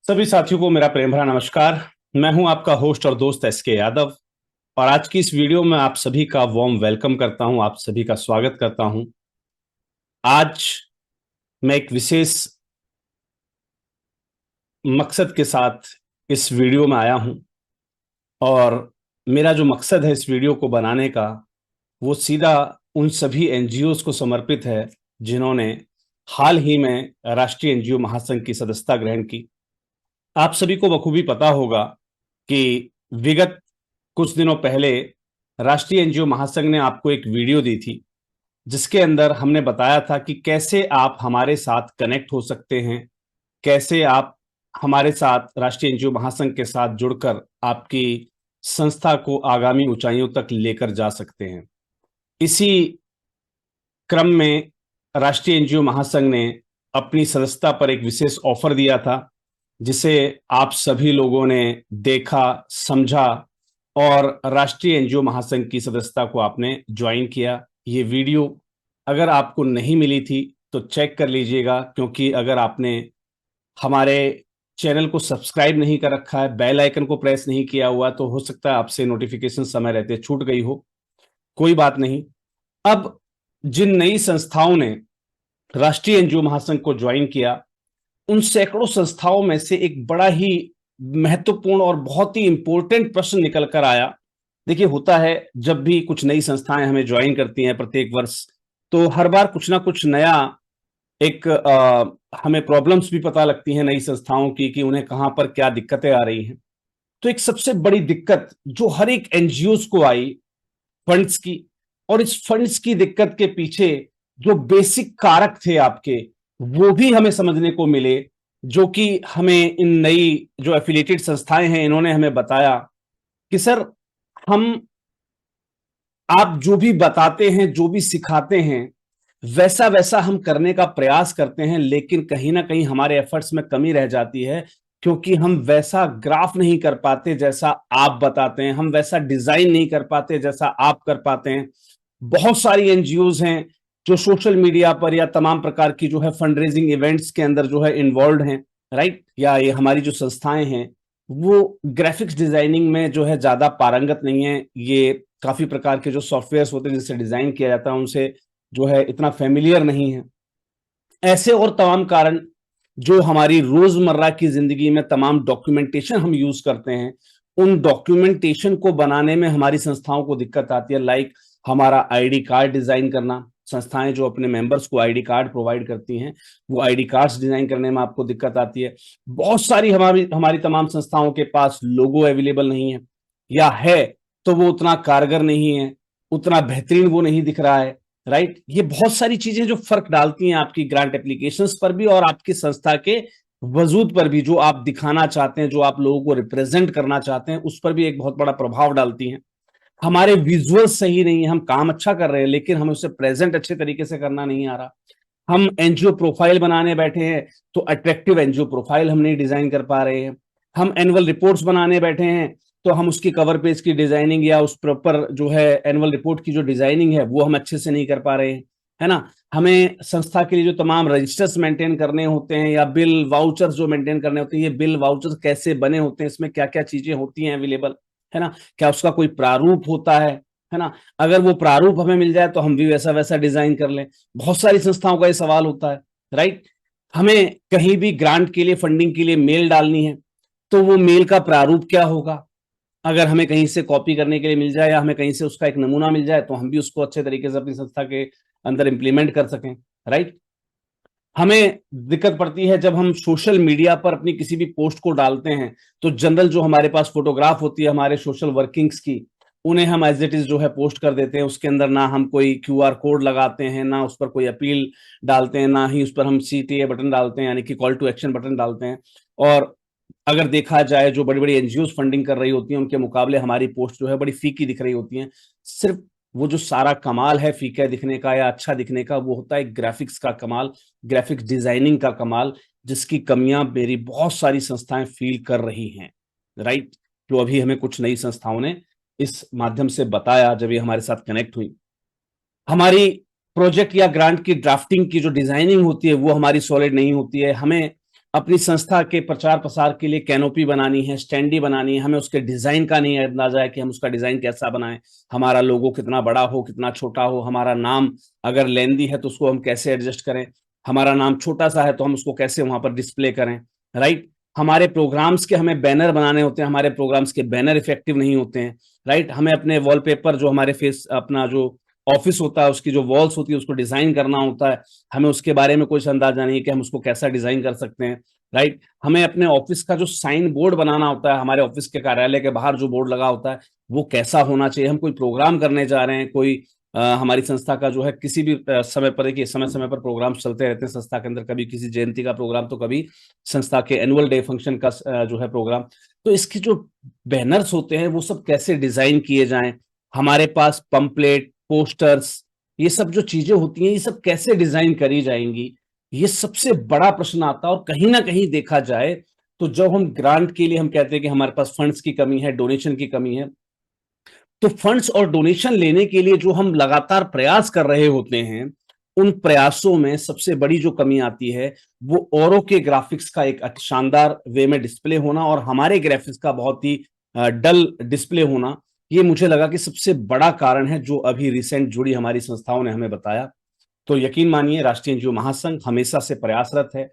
सभी साथियों को मेरा प्रेम भरा नमस्कार। मैं हूं आपका होस्ट और दोस्त एसके यादव और आज की इस वीडियो में आप सभी का वार्म वेलकम करता हूं, आप सभी का स्वागत करता हूं। आज मैं एक विशेष मकसद के साथ इस वीडियो में आया हूं और मेरा जो मकसद है इस वीडियो को बनाने का वो सीधा उन सभी एनजीओज को समर्पित है जिन्होंने हाल ही में राष्ट्रीय एनजीओ महासंघ की सदस्यता ग्रहण की। आप सभी को बखूबी पता होगा कि विगत कुछ दिनों पहले राष्ट्रीय एनजीओ महासंघ ने आपको एक वीडियो दी थी जिसके अंदर हमने बताया था कि कैसे आप हमारे साथ कनेक्ट हो सकते हैं, कैसे आप हमारे साथ राष्ट्रीय एनजीओ महासंघ के साथ जुड़कर आपकी संस्था को आगामी ऊंचाइयों तक लेकर जा सकते हैं। इसी क्रम में राष्ट्रीय एनजीओ महासंघ ने अपनी सदस्यता पर एक विशेष ऑफर दिया था जिसे आप सभी लोगों ने देखा, समझा और राष्ट्रीय एनजीओ महासंघ की सदस्यता को आपने ज्वाइन किया। ये वीडियो अगर आपको नहीं मिली थी तो चेक कर लीजिएगा, क्योंकि अगर आपने हमारे चैनल को सब्सक्राइब नहीं कर रखा है, बेल आइकन को प्रेस नहीं किया हुआ, तो हो सकता है आपसे नोटिफिकेशन समय रहते छूट गई हो। कोई बात नहीं। अब जिन नई संस्थाओं ने राष्ट्रीय एनजीओ महासंघ को ज्वाइन किया उन सैकड़ों संस्थाओं में से एक बड़ा ही महत्वपूर्ण और बहुत ही इंपॉर्टेंट प्रश्न निकल कर आया। देखिए, होता है जब भी कुछ नई संस्थाएं हमें ज्वाइन करती हैं प्रत्येक वर्ष, तो हर बार कुछ ना कुछ नया एक हमें प्रॉब्लम्स भी पता लगती हैं नई संस्थाओं की कि उन्हें कहां पर क्या दिक्कतें आ रही हैं। तो एक सबसे बड़ी दिक्कत जो हर एक एनजीओ को आई, फंड्स की। और इस फंड्स की दिक्कत के पीछे जो बेसिक कारक थे आपके, वो भी हमें समझने को मिले, जो कि हमें इन नई जो एफिलिएटेड संस्थाएं हैं इन्होंने हमें बताया कि सर, हम आप जो भी बताते हैं, जो भी सिखाते हैं, वैसा वैसा हम करने का प्रयास करते हैं, लेकिन कहीं ना कहीं हमारे एफर्ट्स में कमी रह जाती है, क्योंकि हम वैसा ग्राफ नहीं कर पाते जैसा आप बताते हैं, हम वैसा डिजाइन नहीं कर पाते जैसा आप कर पाते हैं। बहुत सारी एनजीओज हैं जो सोशल मीडिया पर या तमाम प्रकार की जो है फंड रेजिंग इवेंट्स के अंदर जो है इन्वॉल्व हैं, राइट। या ये हमारी जो संस्थाएं हैं वो ग्राफिक्स डिजाइनिंग में जो है ज्यादा पारंगत नहीं है। ये काफी प्रकार के जो सॉफ्टवेयर होते हैं जिससे डिजाइन किया जाता है उनसे जो है इतना फेमिलियर नहीं है। ऐसे और तमाम कारण जो हमारी रोजमर्रा की जिंदगी में तमाम डॉक्यूमेंटेशन हम यूज करते हैं, उन डॉक्यूमेंटेशन को बनाने में हमारी संस्थाओं को दिक्कत आती है। लाइक हमारा आईडी कार्ड डिजाइन करना, संस्थाएं जो अपने मेंबर्स को आईडी कार्ड प्रोवाइड करती हैं, वो आईडी कार्ड्स डिजाइन करने में आपको दिक्कत आती है। बहुत सारी हमारी हमारी तमाम संस्थाओं के पास लोगो अवेलेबल नहीं है, या है तो वो उतना कारगर नहीं है, उतना बेहतरीन वो नहीं दिख रहा है, राइट। ये बहुत सारी चीजें जो फर्क डालती हैं आपकी ग्रांट एप्लीकेशंस पर भी और आपकी संस्था के वजूद पर भी, जो आप दिखाना चाहते हैं, जो आप लोगों को रिप्रेजेंट करना चाहते हैं, उस पर भी एक बहुत बड़ा प्रभाव डालती हैं। हमारे विजुअल सही नहीं है, हम काम अच्छा कर रहे हैं लेकिन हमें उसे प्रेजेंट अच्छे तरीके से करना नहीं आ रहा। हम एनजीओ प्रोफाइल बनाने बैठे हैं तो अट्रैक्टिव एनजीओ प्रोफाइल हम नहीं डिजाइन कर पा रहे हैं। हम एनुअल रिपोर्ट्स बनाने बैठे हैं तो हम उसकी कवर पेज की डिजाइनिंग या उस प्रॉपर जो है एनुअल रिपोर्ट की जो डिजाइनिंग है वो हम अच्छे से नहीं कर पा रहे हैं, है ना। हमें संस्था के लिए जो तमाम रजिस्टर्स मेंटेन करने होते हैं या बिल वाउचर्स जो मेंटेन करने होते हैं, ये बिल वाउचर्स कैसे बने होते हैं, इसमें क्या क्या चीजें होती हैं अवेलेबल, है ना। क्या उसका कोई प्रारूप होता है ना। अगर वो प्रारूप हमें मिल जाए तो हम भी वैसा वैसा डिजाइन कर लें। बहुत सारी संस्थाओं का ये सवाल होता है, राइट। हमें कहीं भी ग्रांट के लिए, फंडिंग के लिए मेल डालनी है तो वो मेल का प्रारूप क्या होगा। अगर हमें कहीं से कॉपी करने के लिए मिल जाए या हमें कहीं से उसका एक नमूना मिल जाए तो हम भी उसको अच्छे तरीके से अपनी संस्था के अंदर इंप्लीमेंट कर सकें, राइट। हमें दिक्कत पड़ती है जब हम सोशल मीडिया पर अपनी किसी भी पोस्ट को डालते हैं तो जनरल जो हमारे पास फोटोग्राफ होती है हमारे सोशल वर्किंग्स की, उन्हें हम एज इट इज जो है पोस्ट कर देते हैं। उसके अंदर ना हम कोई क्यूआर कोड लगाते हैं, ना उस पर कोई अपील डालते हैं, ना ही उस पर हम सीटीए बटन डालते हैं, यानी कि कॉल टू एक्शन बटन डालते हैं। और अगर देखा जाए जो बड़ी बड़ी एनजीओ फंडिंग कर रही होती हैं उनके मुकाबले हमारी पोस्ट जो है बड़ी फीकी दिख रही होती है। सिर्फ वो जो सारा कमाल है फीका दिखने का या अच्छा दिखने का, वो होता है ग्राफिक्स का कमाल, ग्राफिक्स डिजाइनिंग का कमाल, जिसकी कमियां मेरी बहुत सारी संस्थाएं फील कर रही हैं, राइट। जो अभी हमें कुछ नई संस्थाओं ने इस माध्यम से बताया जब ये हमारे साथ कनेक्ट हुई। हमारी प्रोजेक्ट या ग्रांट की ड्राफ्टिंग की जो डिजाइनिंग होती है वो हमारी सॉलिड नहीं होती है। हमें अपनी संस्था के प्रचार प्रसार के लिए कैनोपी बनानी है, स्टैंडी बनानी है, हमें उसके डिजाइन का नहीं अंदाजा है कि हम उसका डिजाइन कैसा बनाएं, हमारा लोगो कितना बड़ा हो कितना छोटा हो, हमारा नाम अगर लेंदी है तो उसको हम कैसे एडजस्ट करें, हमारा नाम छोटा सा है तो हम उसको कैसे वहां पर डिस्प्ले करें, राइट। हमारे प्रोग्राम्स के हमें बैनर बनाने होते हैं, हमारे प्रोग्राम्स के बैनर इफेक्टिव नहीं होते हैं, राइट। हमें अपने वॉलपेपर जो हमारे फेस अपना जो ऑफिस होता है उसकी जो वॉल्स होती है उसको डिजाइन करना होता है, हमें उसके बारे में कुछ अंदाजा नहीं है कि हम उसको कैसा डिजाइन कर सकते हैं, राइट। हमें अपने ऑफिस का जो साइन बोर्ड बनाना होता है, हमारे ऑफिस के कार्यालय के बाहर जो बोर्ड लगा होता है वो कैसा होना चाहिए, हम कोई प्रोग्राम करने जा रहे हैं, कोई हमारी संस्था का जो है किसी भी समय पर, देखिए समय समय पर प्रोग्राम चलते रहते हैं संस्था के अंदर, कभी किसी जयंती का प्रोग्राम तो कभी संस्था के एनुअल डे फंक्शन का जो है प्रोग्राम, तो इसके जो बैनर्स होते हैं वो सब कैसे डिजाइन किए जाएं, हमारे पास पंपलेट पोस्टर्स ये सब जो चीजें होती हैं ये सब कैसे डिजाइन करी जाएंगी, ये सबसे बड़ा प्रश्न आता है। और कहीं ना कहीं देखा जाए तो जब हम ग्रांट के लिए हम कहते हैं कि हमारे पास फंड्स की कमी है, डोनेशन की कमी है, तो फंड्स और डोनेशन लेने के लिए जो हम लगातार प्रयास कर रहे होते हैं उन प्रयासों में सबसे बड़ी जो कमी आती है वो औरों के ग्राफिक्स का एक शानदार वे में डिस्प्ले होना और हमारे ग्राफिक्स का बहुत ही डल डिस्प्ले होना, ये मुझे लगा कि सबसे बड़ा कारण है जो अभी रिसेंट जुड़ी हमारी संस्थाओं ने हमें बताया। तो यकीन मानिए राष्ट्रीय एनजीओ महासंघ हमेशा से प्रयासरत है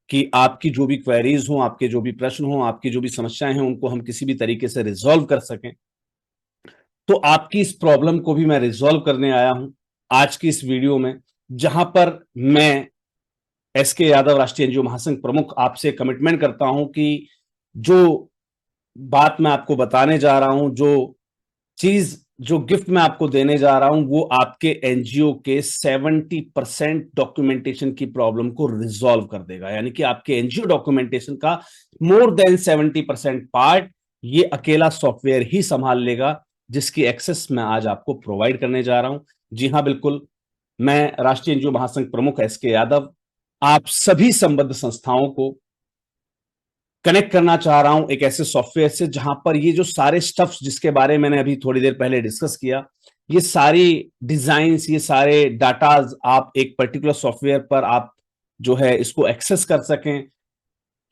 कि आपकी जो भी क्वेरीज हो, आपके जो भी प्रश्न हो, आपकी जो भी समस्याएं हैं उनको हम किसी भी तरीके से रिजॉल्व कर सकें। तो आपकी इस प्रॉब्लम को भी मैं रिजॉल्व करने आया हूं आज की इस वीडियो में, जहां पर मैं एसके यादव राष्ट्रीय एनजीओ महासंघ प्रमुख आपसे कमिटमेंट करता हूं कि जो बात मैं आपको बताने जा रहा हूं, जो चीज जो गिफ्ट मैं आपको देने जा रहा हूं वो आपके एनजीओ के 70% डॉक्यूमेंटेशन की प्रॉब्लम को रिजॉल्व कर देगा, यानी कि आपके एनजीओ डॉक्यूमेंटेशन का मोर देन 70% पार्ट ये अकेला सॉफ्टवेयर ही संभाल लेगा, जिसकी एक्सेस मैं आज आपको प्रोवाइड करने जा रहा हूं। जी हां बिल्कुल, मैं राष्ट्रीय एनजीओ महासंघ प्रमुख एसके यादव आप सभी संबद्ध संस्थाओं को कनेक्ट करना चाह रहा हूं एक ऐसे सॉफ्टवेयर से जहां पर ये जो सारे स्टफ्स जिसके बारे में मैंने अभी थोड़ी देर पहले डिस्कस किया, ये सारी डिजाइन्स, ये सारे डाटाज आप एक पर्टिकुलर सॉफ्टवेयर पर आप जो है इसको एक्सेस कर सकें,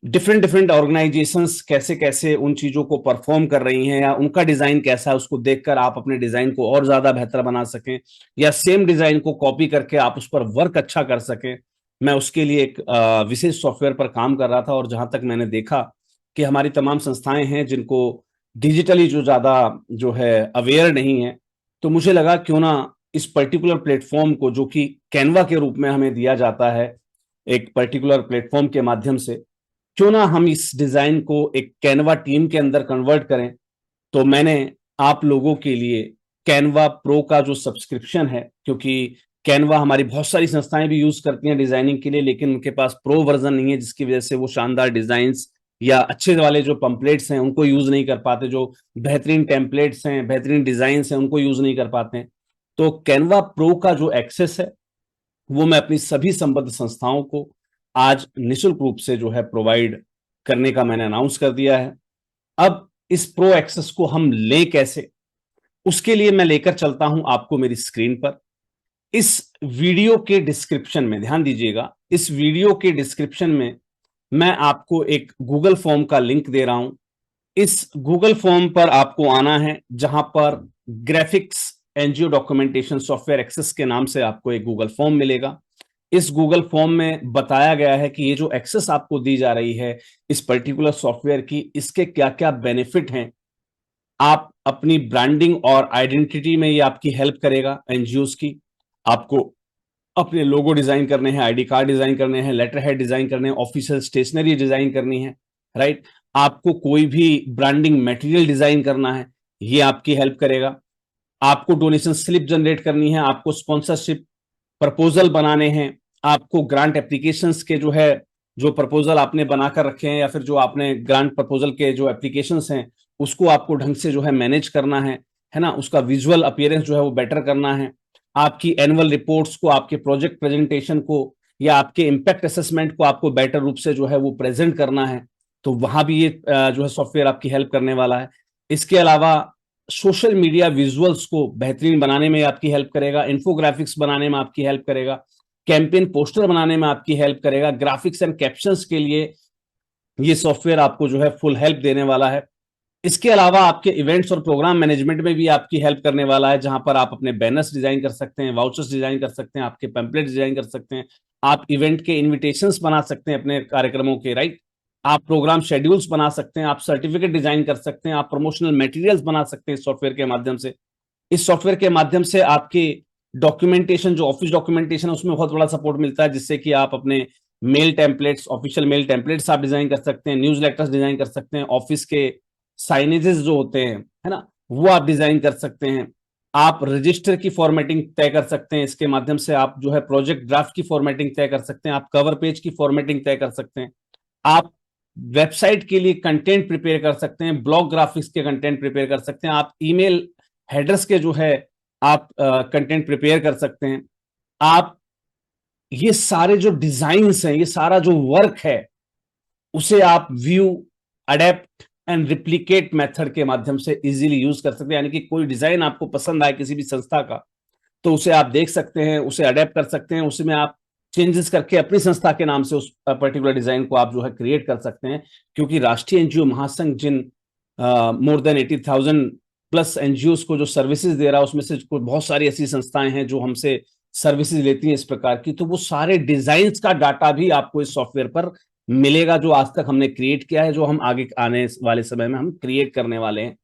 डिफरेंट डिफरेंट ऑर्गेनाइजेशंस कैसे कैसे उन चीजों को परफॉर्म कर रही हैं या उनका डिजाइन कैसा है उसको देखकर आप अपने डिजाइन को और ज्यादा बेहतर बना सकें, या सेम डिजाइन को कॉपी करके आप उस पर वर्क अच्छा कर सकें। मैं उसके लिए एक विशेष सॉफ्टवेयर पर काम कर रहा था और जहां तक मैंने देखा कि हमारी तमाम संस्थाएं हैं जिनको डिजिटली जो ज्यादा जो है अवेयर नहीं है, तो मुझे लगा क्यों ना इस पर्टिकुलर प्लेटफॉर्म को जो कि कैनवा के रूप में हमें दिया जाता है एक पर्टिकुलर प्लेटफॉर्म के माध्यम से, क्यों ना हम इस डिजाइन को एक कैनवा टीम के अंदर कन्वर्ट करें। तो मैंने आप लोगों के लिए कैनवा प्रो का जो सब्सक्रिप्शन है, क्योंकि कैनवा हमारी बहुत सारी संस्थाएं भी यूज करती हैं डिजाइनिंग के लिए लेकिन उनके पास प्रो वर्जन नहीं है, जिसकी वजह से वो शानदार डिजाइन्स या अच्छे वाले जो पंपलेट्स हैं उनको यूज नहीं कर पाते, जो बेहतरीन टेम्पलेट्स हैं बेहतरीन डिजाइन्स हैं उनको यूज नहीं कर पाते हैं। तो कैनवा प्रो का जो एक्सेस है वो मैं अपनी सभी संबद्ध संस्थाओं को आज निःशुल्क रूप से जो है प्रोवाइड करने का मैंने अनाउंस कर दिया है। अब इस प्रो एक्सेस को हम लें कैसे, उसके लिए मैं लेकर चलता हूं आपको मेरी स्क्रीन पर। इस वीडियो के डिस्क्रिप्शन में ध्यान दीजिएगा, इस वीडियो के डिस्क्रिप्शन में मैं आपको एक गूगल फॉर्म का लिंक दे रहा हूं। इस गूगल फॉर्म पर आपको आना है जहां पर graphics NGO documentation software access के नाम से आपको एक गूगल फॉर्म मिलेगा। इस गूगल फॉर्म में बताया गया है कि ये जो एक्सेस आपको दी जा रही है इस पर्टिकुलर सॉफ्टवेयर की, इसके क्या क्या बेनिफिट हैं। आप अपनी ब्रांडिंग और आइडेंटिटी में ये आपकी हेल्प करेगा एनजीओस की। आपको अपने लोगो डिजाइन करने हैं, आईडी कार्ड डिजाइन करने हैं, लेटर हेड डिजाइन करने हैं, ऑफिशियल स्टेशनरी डिजाइन करनी है, राइट। आपको कोई भी ब्रांडिंग मटेरियल डिजाइन करना है, ये आपकी हेल्प करेगा। आपको डोनेशन स्लिप जनरेट करनी है, आपको स्पॉन्सरशिप प्रपोजल बनाने हैं, आपको ग्रांट एप्लीकेशंस के जो है जो प्रपोजल आपने बनाकर रखे हैं या फिर जो आपने ग्रांट प्रपोजल के जो एप्लीकेशंस हैं उसको आपको ढंग से जो है मैनेज करना है ना, उसका विजुअल अपीयरेंस जो है वो बेटर करना है। आपकी एनुअल रिपोर्ट्स को, आपके प्रोजेक्ट प्रेजेंटेशन को या आपके इम्पैक्ट असेसमेंट को आपको बेटर रूप से जो है वो प्रेजेंट करना है, तो वहां भी ये जो है सॉफ्टवेयर आपकी हेल्प करने वाला है। इसके अलावा सोशल मीडिया विजुअल्स को बेहतरीन बनाने में आपकी हेल्प करेगा, इन्फोग्राफिक्स बनाने में आपकी हेल्प करेगा, कैंपेन पोस्टर बनाने में आपकी हेल्प करेगा, ग्राफिक्स एंड कैप्शंस के लिए ये सॉफ्टवेयर आपको जो है फुल हेल्प देने वाला है। इसके अलावा आपके इवेंट्स और प्रोग्राम मैनेजमेंट में भी आपकी हेल्प करने वाला है, जहां पर आप अपने बैनर्स डिजाइन कर सकते हैं, वाउचर्स डिजाइन कर सकते हैं, आपके पैम्पलेट डिजाइन कर सकते हैं, आप इवेंट के इनविटेशंस बना सकते हैं अपने कार्यक्रमों के, राइट। आप प्रोग्राम शेड्यूल्स बना सकते हैं, आप सर्टिफिकेट डिजाइन कर सकते हैं, आप प्रमोशनल मटेरियल्स बना सकते हैं इस सॉफ्टवेयर के माध्यम से। इस सॉफ्टवेयर के माध्यम से आपके डॉक्यूमेंटेशन, जो ऑफिस डॉक्यूमेंटेशन है, उसमें बहुत बड़ा सपोर्ट मिलता है, जिससे कि आप अपने mail templates, official mail templates आप डिजाइन कर सकते हैं, न्यूज लेटर्स डिजाइन कर सकते हैं, ऑफिस के साइनेजेस जो होते हैं, है ना, वो आप डिजाइन कर सकते हैं। आप रजिस्टर की फॉर्मेटिंग तय कर सकते हैं, इसके माध्यम से आप जो है प्रोजेक्ट ड्राफ्ट की फॉर्मेटिंग तय कर सकते हैं, आप कवर पेज की फॉर्मेटिंग तय कर सकते हैं, आप वेबसाइट के लिए कंटेंट प्रिपेयर कर सकते हैं, ब्लॉग ग्राफिक्स के कंटेंट प्रिपेयर कर सकते हैं, आप ईमेल हेडर्स के जो है आप कंटेंट प्रिपेयर कर सकते हैं। आप ये सारे जो डिजाइन्स हैं, ये सारा जो वर्क है, उसे आप view, adapt and replicate method के माध्यम से इजीली यूज कर सकते हैं। यानी कि कोई डिजाइन आपको पसंद आए किसी भी संस्था का, तो उसे आप देख सकते हैं, उसे अडेप्ट कर सकते हैं, उसमें आप चेंजेस करके अपनी संस्था के नाम से उस पर्टिकुलर डिजाइन को आप जो है क्रिएट कर सकते हैं। क्योंकि राष्ट्रीय एनजीओ महासंघ जिन मोर देन 80,000 प्लस एनजीओ को जो सर्विसेज दे रहा है, उसमें से बहुत सारी ऐसी संस्थाएं हैं जो हमसे सर्विसेज लेती हैं इस प्रकार की, तो वो सारे डिजाइन का डाटा भी आपको इस सॉफ्टवेयर पर मिलेगा, जो आज तक हमने क्रिएट किया है, जो हम आगे आने वाले समय में हम क्रिएट करने वाले हैं।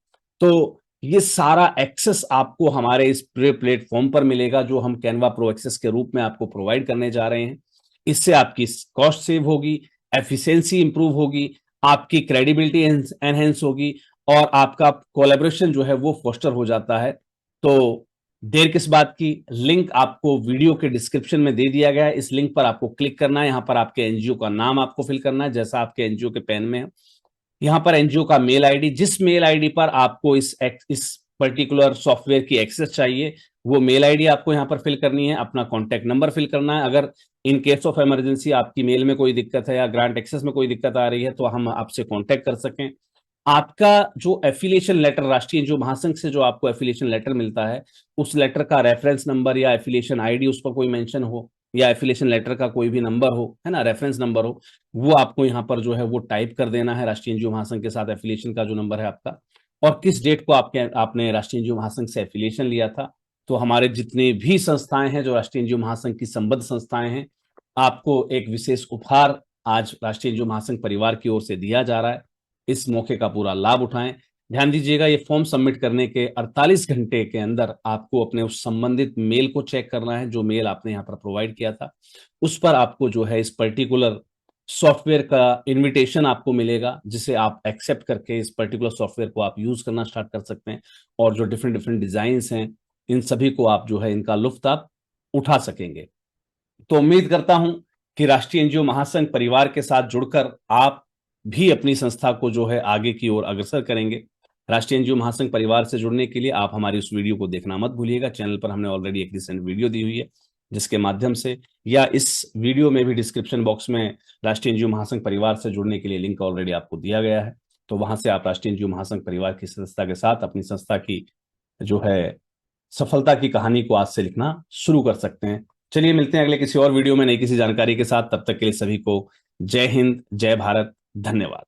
तो ये सारा एक्सेस आपको हमारे इस प्लेटफॉर्म पर मिलेगा, जो हम कैनवा प्रो एक्सेस के रूप में आपको प्रोवाइड करने जा रहे हैं। इससे आपकी कॉस्ट सेव होगी, एफिशिएंसी इंप्रूव होगी, आपकी क्रेडिबिलिटी एनहेंस होगी, और आपका कोलैबोरेशन जो है वो फोस्टर हो जाता है। तो देर किस बात की, लिंक आपको वीडियो के डिस्क्रिप्शन में दे दिया गया है, इस लिंक पर आपको क्लिक करना है। यहां पर आपके एनजीओ का नाम आपको फिल करना है, जैसा आपके एनजीओ के पेन में है। यहाँ पर एनजीओ का मेल आईडी, जिस मेल आईडी पर आपको इस पर्टिकुलर सॉफ्टवेयर की एक्सेस चाहिए, वो मेल आईडी आपको यहाँ पर फिल करनी है, अपना कॉन्टैक्ट नंबर फिल करना है। अगर इन केस ऑफ इमरजेंसी आपकी मेल में कोई दिक्कत है या ग्रांट एक्सेस में कोई दिक्कत आ रही है, तो हम आपसे कॉन्टैक्ट कर सकें। आपका जो एफिलिएशन लेटर, राष्ट्रीय जो महासंघ से जो आपको एफिलिएशन लेटर मिलता है, उस लेटर का रेफरेंस नंबर या एफिलिएशन आईडी उस पर कोई मेंशन हो, या एफिलिएशन लेटर का कोई भी नंबर हो, है ना, रेफरेंस नंबर हो, वो आपको यहाँ पर जो है वो टाइप कर देना है, राष्ट्रीय एनजीओ महासंघ के साथ एफिलिएशन का जो नंबर है आपका, और किस डेट को आपने राष्ट्रीय एनजीओ महासंघ से एफिलिएशन लिया था। तो हमारे जितने भी संस्थाएं हैं जो राष्ट्रीय एनजीओ महासंघ की संबद्ध संस्थाएं हैं, आपको एक विशेष उपहार आज राष्ट्रीय एनजीओ महासंघ परिवार की ओर से दिया जा रहा है। इस मौके का पूरा लाभ उठाएं। ध्यान दीजिएगा, ये फॉर्म सबमिट करने के 48 घंटे के अंदर आपको अपने उस संबंधित मेल को चेक करना है, जो मेल आपने यहाँ पर प्रोवाइड किया था, उस पर आपको जो है इस पर्टिकुलर सॉफ्टवेयर का इनविटेशन आपको मिलेगा, जिसे आप एक्सेप्ट करके इस पर्टिकुलर सॉफ्टवेयर को आप यूज करना स्टार्ट कर सकते हैं, और जो डिफरेंट डिफरेंट डिजाइन हैं, इन सभी को आप जो है इनका लुफ्त आप उठा सकेंगे। तो उम्मीद करता हूं कि राष्ट्रीय एनजीओ महासंघ परिवार के साथ जुड़कर आप भी अपनी संस्था को जो है आगे की ओर अग्रसर करेंगे। राष्ट्रीय एनजीओ महासंघ परिवार से जुड़ने के लिए आप हमारी उस वीडियो को देखना मत भूलिएगा। चैनल पर हमने ऑलरेडी एक रिसेंट वीडियो दी हुई है, जिसके माध्यम से, या इस वीडियो में भी डिस्क्रिप्शन बॉक्स में राष्ट्रीय एनजीओ महासंघ परिवार से जुड़ने के लिए लिंक ऑलरेडी आपको दिया गया है। तो वहां से आप राष्ट्रीय एनजीओ महासंघ परिवार की सदस्यता के साथ अपनी संस्था की जो है सफलता की कहानी को आज से लिखना शुरू कर सकते हैं। चलिए मिलते हैं अगले किसी और वीडियो में नई किसी जानकारी के साथ। तब तक के लिए सभी को जय हिंद, जय भारत, धन्यवाद।